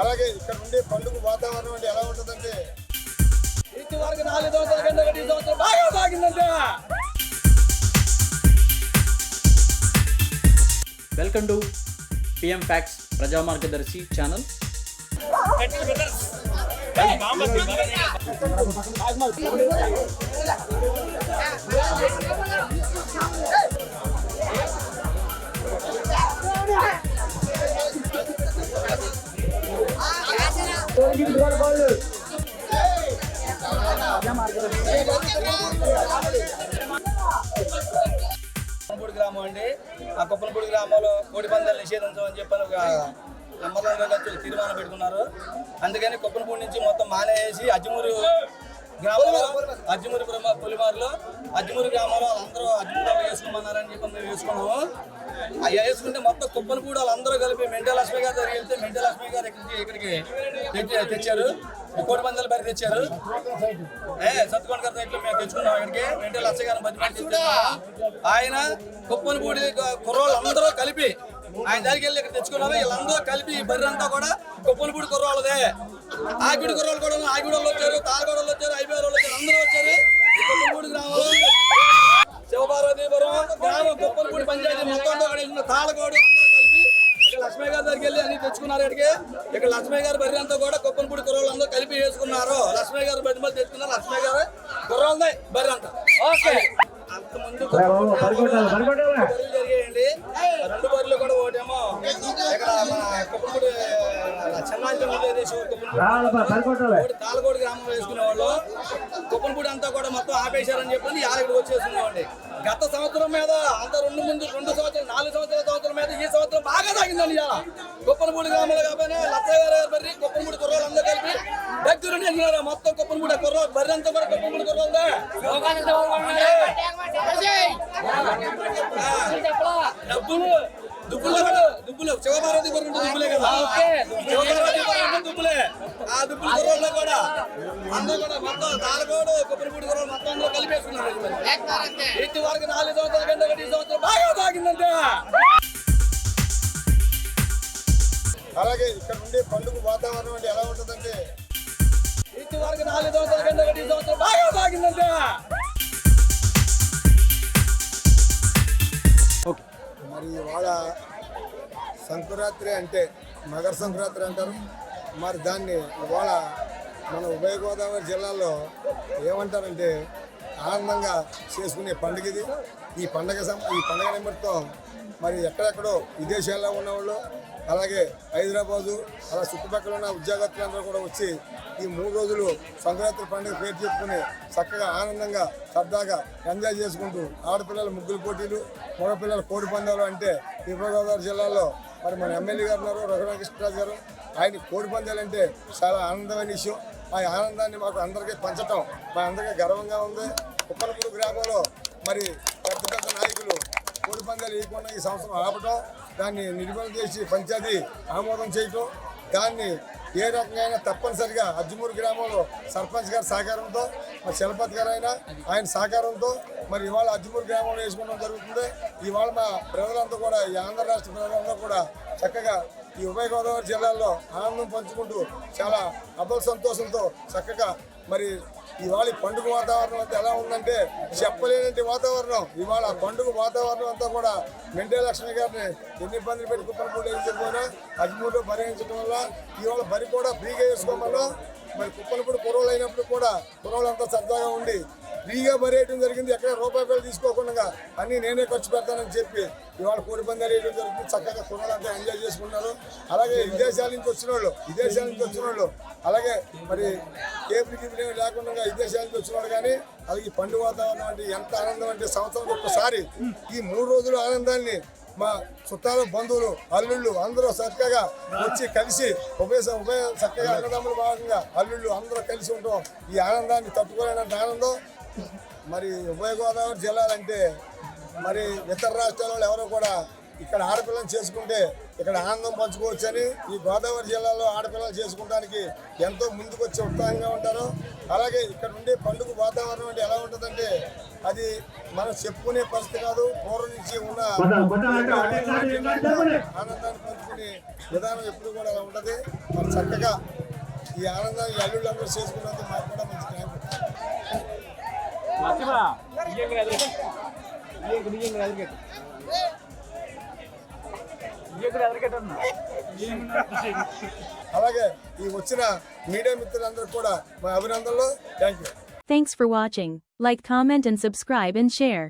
అలాగే ఇక్కడ ఉండే పండుగ వాతావరణం అంటే ఎలా ఉంటుందంటే ఇంతవరకు 4 సంవత్సరాల కంటే ఈ సంవత్సరం బాగా సాగిందంటే. వెల్కమ్ టు పిఎం ఫ్యాక్ట్స్ ప్రజా మార్గదర్శి ఛానల్. కొప్పలపూడి గ్రామం అండి. ఆ కొప్పలపూడి గ్రామంలో కోడి పందాలు నిషేధించమని చెప్పని ఒక నమ్మకంగా తీర్మానం పెట్టుకున్నారు. అందుకని కొప్పలపూడి నుంచి మొత్తం మానేసి అజ్జిమూరు గ్రామంలో అజ్జిమూరు గ్రామంలో అందరూ అజ్జిమూరు వేసుకోమన్నారని చెప్పి మేము వేసుకున్నాము. అవి వేసుకుంటే మొత్తం కుప్పలపూడి వాళ్ళందరూ కలిపి మెంటే లక్ష్మి గారి దగ్గరికి వెళ్తే మెంటే లక్ష్మి గారు ఇక్కడికి తెచ్చారు. కోడి పందాలు బరి తెచ్చారు. సత్తుకొండ గారి సైట్లో మేము తెచ్చుకున్నాం. ఇక్కడికి మెంటే లక్ష్మి గారిని బతికి ఆయన కుప్పలపూడి కుర్రోళ్ళు అందరూ కలిపి ఆయన దగ్గరికి వెళ్ళి ఇక్కడ తెచ్చుకున్నారు. వీళ్ళందరూ కలిపి ఈ బర్రె అంతా కూడా కుప్పలపూడి కుర్రోళ్ళదే. ఆగిడి కుర్రోళ్ళు కూడా ఆగిడి వాళ్ళు వచ్చారు, తాళగొడ వాళ్ళు వచ్చారు, ఐబీఆర్ వాళ్ళు వచ్చారు, అందరూ వచ్చారు. కుప్పలపూడి గ్రామంలో శివపార్వతీపురం గ్రామం కుప్పలపూడి పంచాయతీ మొత్తం తాళగోడు అందరూ కలిపి ఇక్కడ లక్ష్మీ గారి దగ్గరికి వెళ్ళి అన్ని తెచ్చుకున్నారు. ఇక్కడ లక్ష్మీ గారి బర్రె అంతా కూడా కుప్పలపూడి కుర్రోళ్ళు అందరూ కలిపి వేసుకున్నారు. లక్ష్మీ గారు బర్రె మళ్ళీ తెచ్చుకున్నారు. లక్ష్మీ గారు కుర్రోళ్ళదే బర్రె అంతా. ఓకే, అంత ముందు జరిగాయండి. 2 బర్రెలు కూడా ఒకటేమో ఇక్కడ మన కుప్పలపూడి తాళగోడు గ్రామంలో వేసుకునే వాళ్ళు కుప్పలపూడి అంతా కూడా మొత్తం ఆపేశారని చెప్పి ఇక్కడికి వచ్చేసుకున్నామండి. గత సంవత్సరం మీద అంత 2 సంవత్సరాలు 4 సంవత్సరాల మీద ఈ సంవత్సరం బాగా సాగిందండి. ఇలా కుప్పలపూడి గ్రామంలో కాబట్టి లచ్చయ్య గారు బర్రి కుప్పలపూడి కుర్రోళ్ళు అందరూ కలిపి దగ్గర మొత్తం కుప్పలపూడి కుర్రోళ్ళు బర్రె అంతా కూడా కుప్పలపూడి కుర్రోళ్ళే. దుబ్బులు శివపార్వతి దుబ్బులే కదా, దుబ్బులే. ఆ దుబ్బుల కుర్రోళ్ళు కూడా అందరూ కూడా మొత్తం తాళగోడు కొబ్బరిపూడి కుర్రోళ్ళు మొత్తం అందరూ కలిపేసుకున్నారు. ఇంతవరకు 4 సంవత్సరాల కంటే ఈ సంవత్సరం బాగా సాగిందంటే. అలాగే ఇక్కడ ఉండే పండుగ వాతావరణం అంటే ఎలా ఉంటుందంటే ఇంతవరకు 4 సంవత్సరాల కంటే ఈ సంవత్సరం బాగా సాగిందంటే. మరి ఇవాళ సంక్రాంతి అంటే మకర సంక్రాంతి అంటారు. మరి దాన్ని ఇవాళ మన ఉభయ గోదావరి జిల్లాలో ఏమంటారంటే ఆనందంగా చేసుకునే పండుగ ఇది. ఈ పండుగ నిమిత్తం మరి ఎక్కడెక్కడో విదేశాల్లో ఉన్నవాళ్ళు అలాగే హైదరాబాదు అలా చుట్టుపక్కల ఉన్న ఉద్యోగస్తులందరూ కూడా వచ్చి ఈ 3 రోజులు సంక్రాంతి పండుగ పేరు చెప్పుకుని చక్కగా ఆనందంగా సరదాగా ఎంజాయ్ చేసుకుంటూ ఆడపిల్లల ముగ్గులు పోటీలు, మగపిల్లల కోడి పందాలు అంటే ఈ ఉభయ గోదావరి జిల్లాలో మరి మన ఎమ్మెల్యే గారు ఉన్నారు రఘురామకృష్ణరాజు గారు. ఆయన కోడి పందాలు అంటే చాలా ఆనందమైన విషయం. ఆ ఆనందాన్ని మాకు అందరికీ పంచటం మా అందరికీ గర్వంగా ఉంది. కుప్పలపూడి గ్రామంలో మరి పెద్ద నాయకులు కోడి పందాలు వేయకుండా ఈ సంవత్సరం ఆపటం, దాన్ని నిర్మూలన చేసి పంచాయతీ ఆమోదం చేయటం, దాన్ని ఏ రకంగా తప్పనిసరిగా అజ్జిమూరు గ్రామంలో సర్పంచ్ గారి సహకారంతో మరి చలపతి గారు ఆయన సహకారంతో మరి ఇవాళ అజ్జిమూరు గ్రామంలో వేసుకోవడం జరుగుతుంది. ఇవాళ మా ప్రజలంతా కూడా ఈ ఆంధ్ర రాష్ట్ర ప్రజలంతా కూడా చక్కగా ఈ ఉభయ గోదావరి జిల్లాల్లో ఆనందం పంచుకుంటూ చాలా అభల సంతోషంతో చక్కగా మరి ఇవాళ పండుగ వాతావరణం అంతా ఎలా ఉందంటే చెప్పలేనంటి వాతావరణం. ఇవాళ పండుగ వాతావరణం అంతా కూడా మెంటే లక్ష్మి గారిని ఎన్ని ఇబ్బందులు పెట్టి కుప్పలపూడి వేయించకపోయినా అజ్జిమూరులో భరించడం వల్ల ఇవాళ బరి కూడా ఫ్రీగా వేసుకోవడం వల్ల మరి కుప్పలపూడి కుర్రోళ్ళు అయినప్పుడు కూడా కుర్రోళ్ళంతా సరదాగా ఉండి ఫ్రీగా బరేయడం జరిగింది. ఎక్కడ రూపాయలు తీసుకోకుండా అన్నీ నేనే ఖర్చు పెడతానని చెప్పి ఇవాళ కోడి పందాలు వేయడం జరుగుతుంది. చక్కగా కుర్రోళ్ళంతా ఎంజాయ్ చేసుకుంటున్నారు. అలాగే విదేశాల నుంచి వచ్చిన వాళ్ళు అలాగే మరి కేబుల్కి లేకుండా విదేశాల నుంచి వచ్చిన వాళ్ళు కానీ అలాగే ఈ పండుగ వాతావరణం అంటే ఎంత ఆనందం అంటే సంవత్సరం ఒక్కసారి ఈ 3 రోజుల ఆనందాన్ని మా చుట్టాలు బంధువులు అల్లుళ్ళు అందరూ చక్కగా వచ్చి కలిసి ఉభయ చక్కగా అన్నదమ్ముల భాగంగా అల్లుళ్ళు అందరూ కలిసి ఉంటాం. ఈ ఆనందాన్ని తట్టుకోలేనంత ఆనందం. మరి ఉభయ గోదావరి జిల్లాలంటే మరి ఇతర రాష్ట్రాల వాళ్ళు ఎవరో కూడా ఇక్కడ ఆడపిల్లలు చేసుకుంటే ఇక్కడ ఆనందం పంచుకోవచ్చని ఈ గోదావరి జిల్లాలో ఆడపిల్లలు చేసుకోవడానికి ఎంతో ముందుకు వచ్చి ఉత్సాహంగా ఉంటారు. అలాగే ఇక్కడ ఉండే పండుగ వాతావరణం అంటే ఎలా ఉంటుందంటే అది మనం చెప్పుకునే పరిస్థితి కాదు. పూర్వం నుంచి ఉన్న ఆనందాన్ని పంచుకుని విధానం ఎప్పుడు కూడా అలా ఉంటుంది. మరి చక్కగా ఈ ఆనందం ఈ అల్లుళ్ళందరూ చేసుకున్నందుకు మాకు కూడా మంచి థ్యాంక్ అలాగే ఈ వచ్చిన మీడియా మిత్రులందరూ కూడా మా అభినందనలు. Thank you. Thanks for watching. Like, comment and subscribe and share.